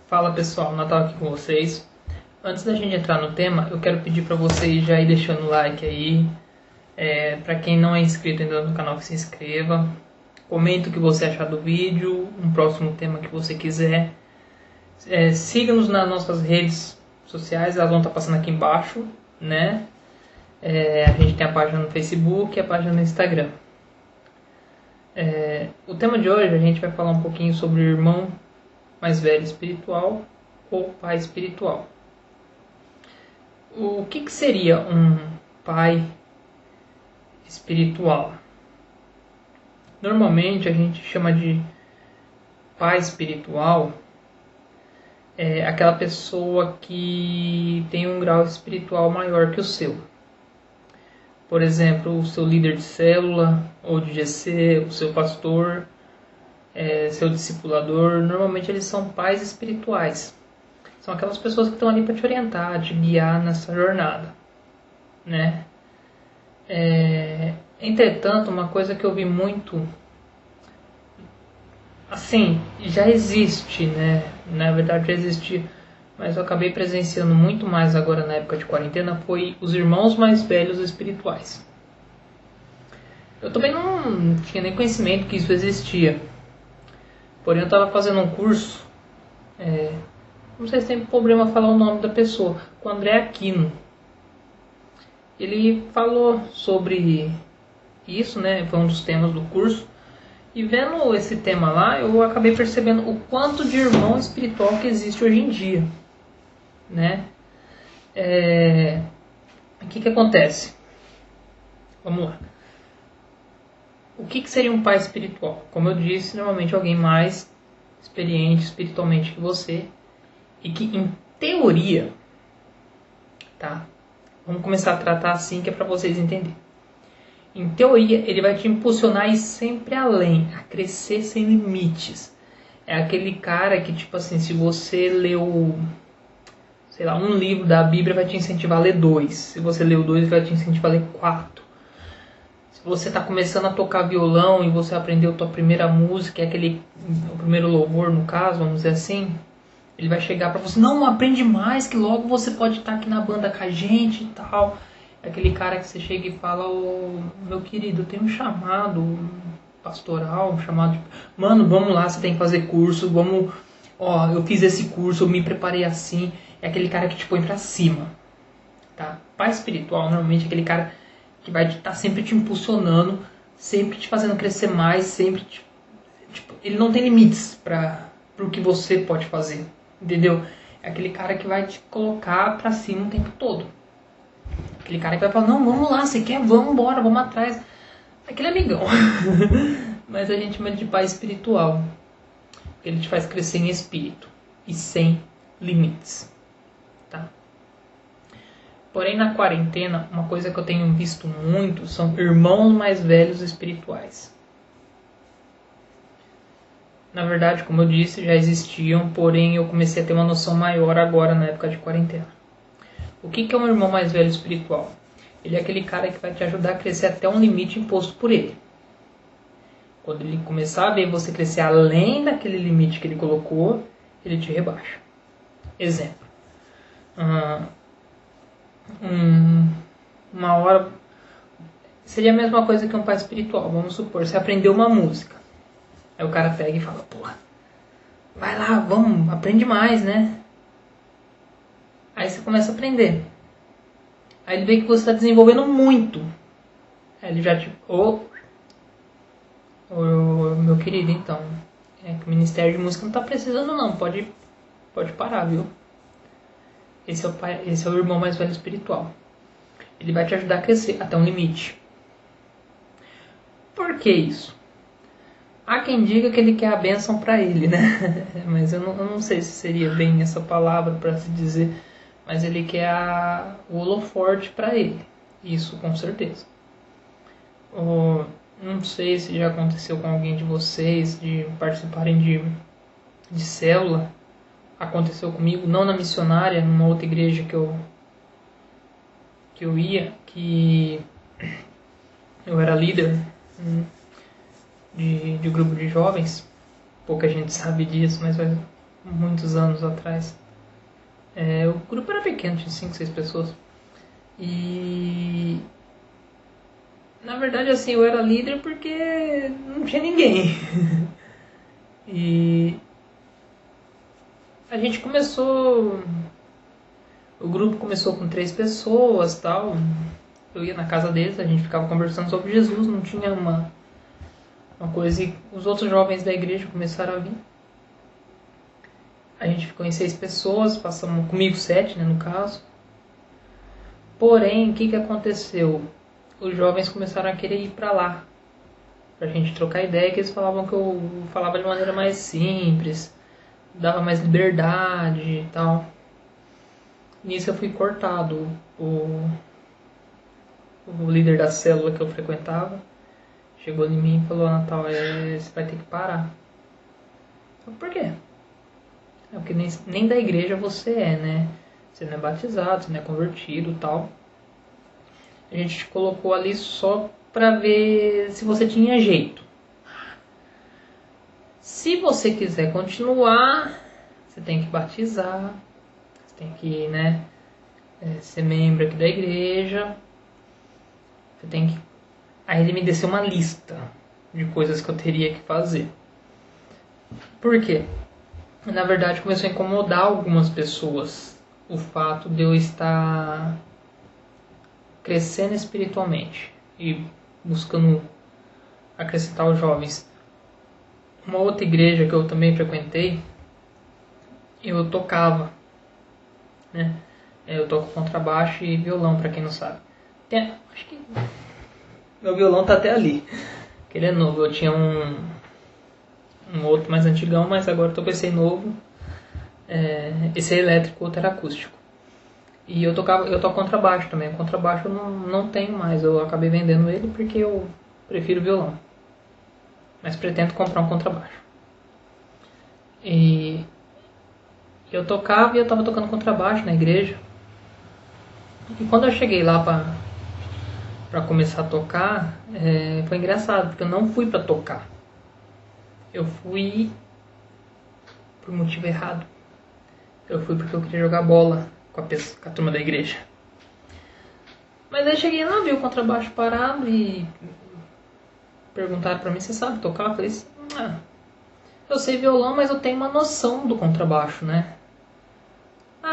Fala pessoal, Natal aqui com vocês. Antes da gente entrar no tema, eu quero pedir para vocês já ir deixando o like aí. Para quem não é inscrito ainda no canal, que se inscreva. Comenta o que você achar do vídeo, um próximo tema que você quiser. Siga-nos nas nossas redes sociais, elas vão estar passando aqui embaixo, né? A gente tem a página no Facebook e a página no Instagram. O tema de hoje a gente vai falar um pouquinho sobre o irmão mais velho espiritual ou pai espiritual. O que seria um pai espiritual? Normalmente a gente chama de pai espiritual aquela pessoa que tem um grau espiritual maior que o seu. Por exemplo, o seu líder de célula ou de GC, o seu pastor, seu discipulador. Normalmente eles são pais espirituais. São aquelas pessoas que estão ali para te orientar, te guiar nessa jornada, né? Entretanto, uma coisa que eu vi muito, assim, já existe, né? Na verdade já existia, mas eu acabei presenciando muito mais agora na época de quarentena, foi os irmãos mais velhos espirituais. Eu também não tinha nem conhecimento que isso existia. Porém, eu estava fazendo um curso, não sei se tem problema falar o nome da pessoa, com o André Aquino. Ele falou sobre isso, né? Foi um dos temas do curso. E vendo esse tema lá, eu acabei percebendo o quanto de irmão espiritual que existe hoje em dia, né? O que acontece? Vamos lá. O que seria um pai espiritual? Como eu disse, normalmente alguém mais experiente espiritualmente que você e que, em teoria, tá? Vamos começar a tratar assim que é para vocês entenderem. Em teoria, ele vai te impulsionar a ir sempre além, a crescer sem limites. É aquele cara que, tipo assim, se você leu, sei lá, um livro da Bíblia, vai te incentivar a ler 2. Se você leu 2, vai te incentivar a ler 4. Se você está começando a tocar violão e você aprendeu a tua primeira música, o primeiro louvor, no caso, vamos dizer assim, ele vai chegar para você, não, aprende mais, que logo você pode estar aqui na banda com a gente e tal. É aquele cara que você chega e fala, meu querido, eu tenho um chamado pastoral, um chamado de... Mano, vamos lá, você tem que fazer curso, eu fiz esse curso, eu me preparei assim. É aquele cara que te põe pra cima, tá? Pai espiritual, normalmente, é aquele cara que vai estar sempre te impulsionando, sempre te fazendo crescer mais, sempre ele não tem limites para o que você pode fazer, entendeu? É aquele cara que vai te colocar pra cima o tempo todo. Aquele cara que vai falar, não, vamos lá, você quer? Vamos embora, vamos atrás. Aquele amigão. Mas a gente chama de pai espiritual. Porque ele te faz crescer em espírito e sem limites, tá? Porém, na quarentena, uma coisa que eu tenho visto muito são irmãos mais velhos espirituais. Na verdade, como eu disse, já existiam, porém eu comecei a ter uma noção maior agora na época de quarentena. O que é um irmão mais velho espiritual? Ele é aquele cara que vai te ajudar a crescer até um limite imposto por ele. Quando ele começar a ver você crescer além daquele limite que ele colocou, ele te rebaixa. Exemplo. Uma hora... Seria a mesma coisa que um pai espiritual. Vamos supor, você aprendeu uma música. Aí o cara pega e fala, porra, vai lá, vamos, aprende mais, né? Aí você começa a aprender. Aí ele vê que você está desenvolvendo muito. Aí ele já meu querido, então, que o Ministério de Música não está precisando não, pode parar, viu? Esse é o irmão mais velho espiritual. Ele vai te ajudar a crescer até um limite. Por que isso? Há quem diga que ele quer a bênção para ele, né? Mas eu não sei se seria bem essa palavra para se dizer. Mas ele quer o holoforte para ele. Isso com certeza. Não sei se já aconteceu com alguém de vocês de participarem de célula. Aconteceu comigo, não na missionária, numa outra igreja que eu ia, que eu era líder de grupo de jovens. Pouca gente sabe disso, mas muitos anos atrás. O grupo era pequeno, tinha 5, 6 pessoas. E na verdade assim, eu era líder porque não tinha ninguém. E a gente começou, o grupo começou com 3 pessoas, tal. Eu ia na casa deles, a gente ficava conversando sobre Jesus, não tinha uma coisa. E os outros jovens da igreja começaram a vir. A gente ficou em 6 pessoas, passamos comigo 7, né, no caso. Porém, o que aconteceu? Os jovens começaram a querer ir para lá, pra gente trocar ideia, que eles falavam que eu falava de maneira mais simples, dava mais liberdade e tal. Nisso eu fui cortado. O líder da célula que eu frequentava chegou em mim e falou: Natal, você vai ter que parar. Eu, por quê? Porque nem da igreja você é, né? Você não é batizado, você não é convertido e tal. A gente te colocou ali só pra ver se você tinha jeito. Se você quiser continuar, você tem que batizar, você tem que, né, ser membro aqui da igreja. Você tem que... Aí ele me desceu uma lista de coisas que eu teria que fazer. Por quê? Na verdade, começou a incomodar algumas pessoas o fato de eu estar crescendo espiritualmente e buscando acrescentar os jovens. Uma outra igreja que eu também frequentei, eu tocava, né? Eu toco contrabaixo e violão, pra quem não sabe. Acho que meu violão tá até ali, que ele é novo. Eu tinha um outro mais antigão, mas agora eu tô com esse novo. Esse é elétrico, o outro era acústico. E eu toco contrabaixo também. O contrabaixo eu não tenho mais, eu acabei vendendo ele porque eu prefiro violão. Mas pretendo comprar um contrabaixo. E eu tocava e eu tava tocando contrabaixo na igreja. E quando eu cheguei lá pra começar a tocar, foi engraçado, porque eu não fui pra tocar. Eu fui por motivo errado. Eu fui porque eu queria jogar bola com a turma da igreja. Mas aí cheguei lá, vi o contrabaixo parado e perguntaram pra mim: você sabe tocar? Eu falei assim: eu sei violão, mas eu tenho uma noção do contrabaixo, né?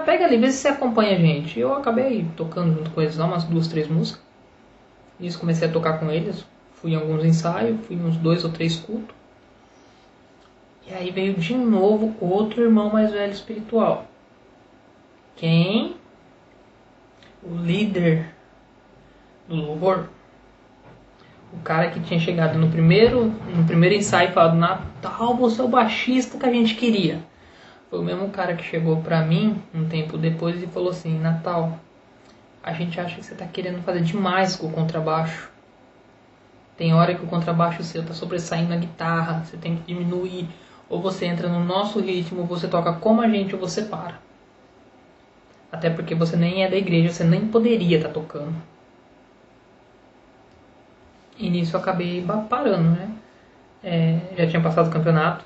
Pega ali, vê se você acompanha a gente. Eu acabei tocando junto com eles lá umas 2, 3 músicas. Nisso comecei a tocar com eles. Fui em alguns ensaios, fui em uns 2 ou 3 cultos. E aí veio de novo outro irmão mais velho espiritual. Quem? O líder do louvor. O cara que tinha chegado no primeiro ensaio e falado: Natal, você é o baixista que a gente queria. Foi o mesmo cara que chegou pra mim um tempo depois e falou assim: Natal, a gente acha que você tá querendo fazer demais com o contrabaixo. Tem hora que o contrabaixo seu tá sobressaindo a guitarra, você tem que diminuir. Ou você entra no nosso ritmo, você toca como a gente, ou você para. Até porque você nem é da igreja, você nem poderia estar tocando. E nisso eu acabei parando, né? Já tinha passado o campeonato.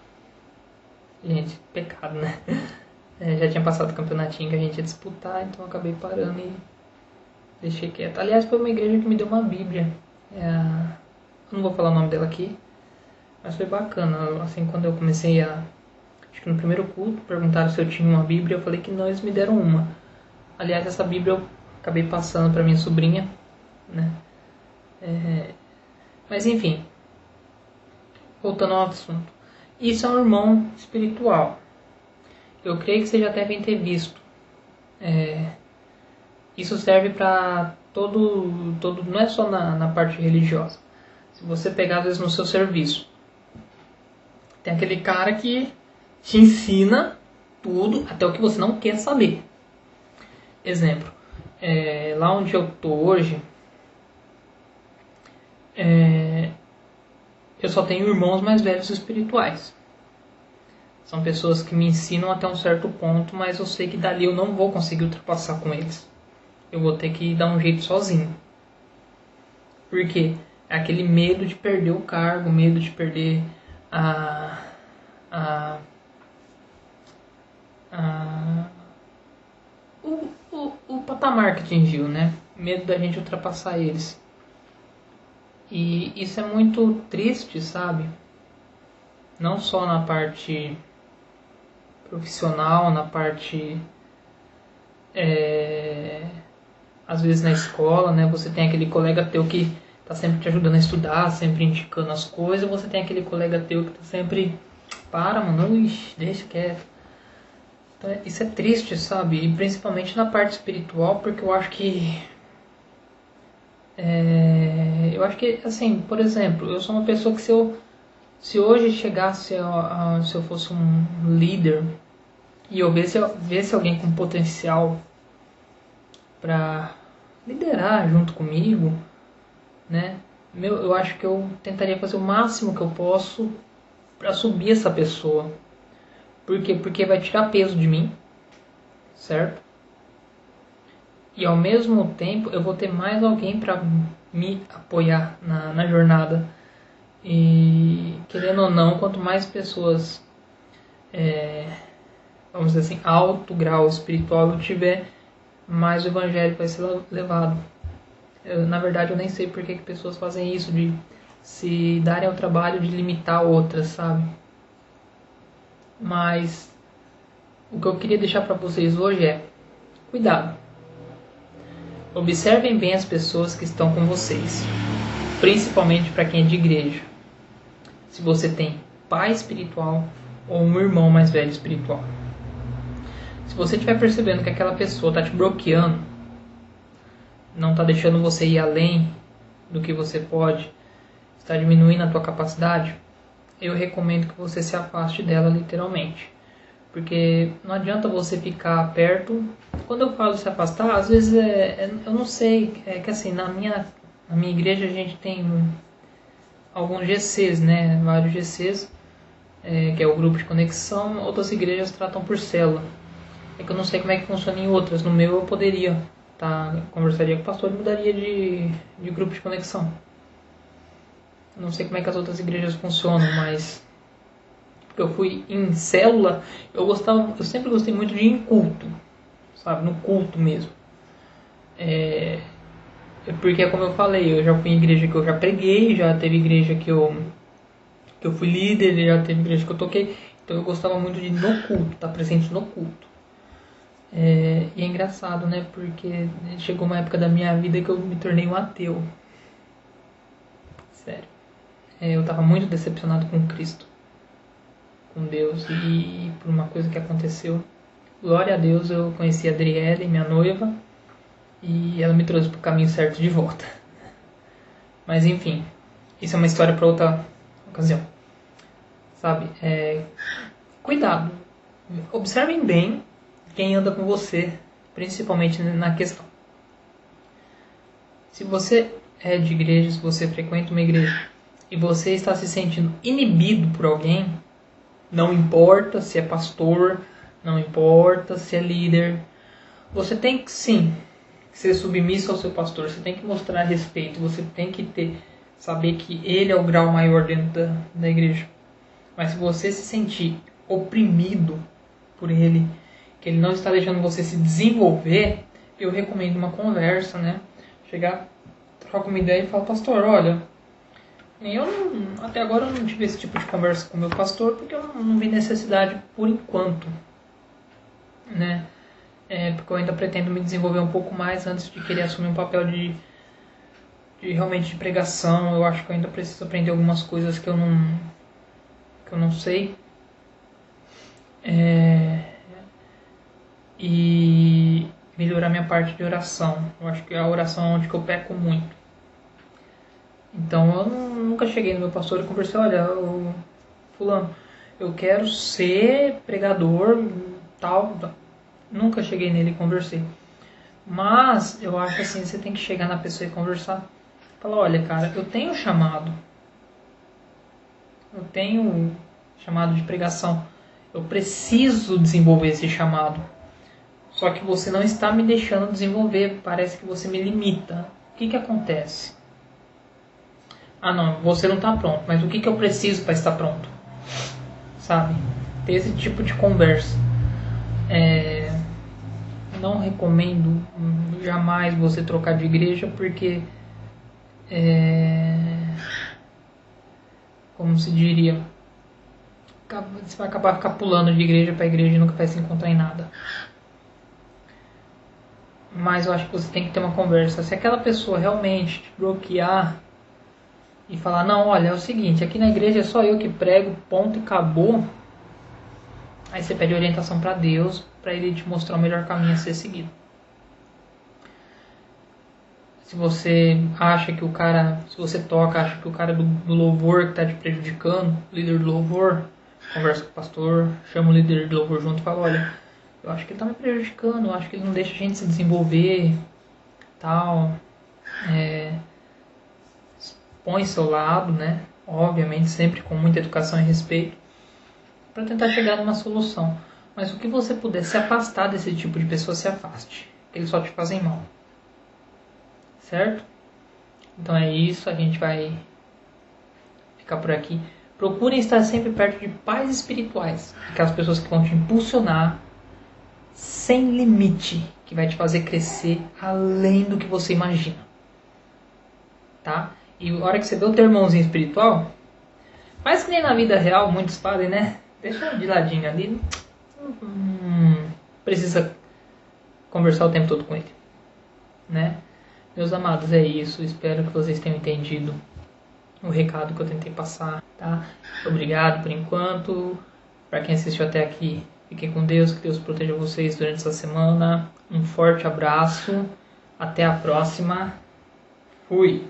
Gente, pecado, né? Já tinha passado o campeonatinho que a gente ia disputar, então eu acabei parando e deixei quieto. Aliás, foi uma igreja que me deu uma bíblia. Eu não vou falar o nome dela aqui, mas foi bacana. Assim, quando eu comecei acho que no primeiro culto, perguntaram se eu tinha uma bíblia, eu falei que não, eles me deram uma. Aliás, essa bíblia eu acabei passando para minha sobrinha, né? Mas enfim, voltando ao assunto. Isso é um irmão espiritual. Eu creio que vocês já devem ter visto. Isso serve para todo, não é só na parte religiosa. Se você pegar às vezes no seu serviço, tem aquele cara que te ensina tudo, até o que você não quer saber. Exemplo, lá onde eu tô hoje, eu só tenho irmãos mais velhos espirituais. São pessoas que me ensinam até um certo ponto, mas eu sei que dali eu não vou conseguir ultrapassar com eles. Eu vou ter que dar um jeito sozinho. Por quê? É aquele medo de perder o cargo, medo de perder patamar que atingiu, né? Medo da gente ultrapassar eles. E isso é muito triste, sabe? Não só na parte profissional, na parte às vezes na escola, né? Você tem aquele colega teu que tá sempre te ajudando a estudar, sempre indicando as coisas, você tem aquele colega teu que tá sempre, para, mano, ixi, deixa quieto. Então, isso é triste, sabe? E principalmente na parte espiritual, porque eu acho que assim, por exemplo, eu sou uma pessoa que se hoje chegasse se eu fosse um líder e eu visse alguém com potencial para liderar junto comigo, né? Eu acho que eu tentaria fazer o máximo que eu posso para subir essa pessoa. Por quê? Porque vai tirar peso de mim, certo? E ao mesmo tempo eu vou ter mais alguém para me apoiar na jornada. E querendo ou não, quanto mais pessoas, vamos dizer assim, alto grau espiritual eu tiver, mais o evangelho vai ser levado. Na verdade, eu nem sei por que pessoas fazem isso, de se darem ao trabalho de limitar outras, sabe? Mas o que eu queria deixar para vocês hoje é: cuidado. Observem bem as pessoas que estão com vocês, principalmente para quem é de igreja. Se você tem pai espiritual ou um irmão mais velho espiritual. Se você estiver percebendo que aquela pessoa está te bloqueando, não está deixando você ir além do que você pode, está diminuindo a tua capacidade, eu recomendo que você se afaste dela literalmente. Porque não adianta você ficar perto. Quando eu falo se afastar, às vezes eu não sei, é que assim, na minha igreja a gente tem alguns GCs, né? Vários GCs, que é o grupo de conexão. Outras igrejas tratam por célula. É que eu não sei como é que funciona em outras. No meu eu poderia, conversaria com o pastor e mudaria de grupo de conexão. Não sei como é que as outras igrejas funcionam, mas eu fui em célula, eu sempre gostei muito de ir em culto, sabe, no culto mesmo. Porque, como eu falei, eu já fui em igreja que eu já preguei, já teve igreja que eu fui líder, já teve igreja que eu toquei, então eu gostava muito de ir no culto, estar presente no culto. E é engraçado, né, porque chegou uma época da minha vida que eu me tornei um ateu. Sério. Eu estava muito decepcionado com Cristo, com Deus, e por uma coisa que aconteceu. Glória a Deus, eu conheci a Adriele, minha noiva, e ela me trouxe para o caminho certo de volta. Mas enfim, isso é uma história para outra ocasião. Sabe? Cuidado. Observem bem quem anda com você, principalmente na questão. Se você é de igreja, se você frequenta uma igreja e você está se sentindo inibido por alguém, não importa se é pastor, não importa se é líder, você tem que sim ser submisso ao seu pastor, você tem que mostrar respeito, você tem que saber que ele é o grau maior dentro da igreja. Mas se você se sentir oprimido por ele, que ele não está deixando você se desenvolver, eu recomendo uma conversa, né? Chegar, trocar uma ideia e falar: pastor, olha, até agora eu não tive esse tipo de conversa com o meu pastor, porque eu não vi necessidade por enquanto, né? Porque eu ainda pretendo me desenvolver um pouco mais antes de querer assumir um papel de realmente de pregação. Eu acho que eu ainda preciso aprender algumas coisas que eu não sei. E melhorar minha parte de oração. Eu acho que a oração é onde que eu peco muito. Então eu nunca cheguei no meu pastor e conversei: olha, fulano, eu quero ser pregador, tal. Nunca cheguei nele e conversei. Mas eu acho assim, você tem que chegar na pessoa e conversar. Falar: olha, cara, eu tenho chamado. Eu tenho chamado de pregação. Eu preciso desenvolver esse chamado. Só que você não está me deixando desenvolver. Parece que você me limita. O que acontece? Não, você não está pronto. Mas o que eu preciso para estar pronto? Sabe? Ter esse tipo de conversa. não recomendo jamais você trocar de igreja, porque como se diria, você vai acabar ficar pulando de igreja para igreja e nunca vai se encontrar em nada. Mas eu acho que você tem que ter uma conversa. Se aquela pessoa realmente te bloquear e falar, não, olha, é o seguinte, aqui na igreja é só eu que prego, ponto e acabou, aí você pede orientação para Deus, para Ele te mostrar o melhor caminho a ser seguido. Se você acha que o cara, se você toca, acha que o cara do louvor que está te prejudicando, o líder do louvor, conversa com o pastor, chama o líder do louvor junto e fala, olha, eu acho que ele está me prejudicando, eu acho que ele não deixa a gente se desenvolver, tal. Põe seu lado, né? Obviamente sempre com muita educação e respeito, para tentar chegar numa solução. Mas o que você puder se afastar desse tipo de pessoa, se afaste. Eles só te fazem mal. Certo? Então é isso, a gente vai ficar por aqui. Procurem estar sempre perto de pais espirituais, aquelas pessoas que vão te impulsionar sem limite, que vai te fazer crescer além do que você imagina. Tá? E a hora que você vê o teu irmãozinho espiritual, faz que nem na vida real muitos fazem, né? Deixa de ladinho ali. Precisa conversar o tempo todo com ele, né? Meus amados, é isso. Espero que vocês tenham entendido o recado que eu tentei passar, tá? Obrigado por enquanto. Para quem assistiu até aqui, fiquem com Deus. Que Deus proteja vocês durante essa semana. Um forte abraço. Até a próxima. Fui!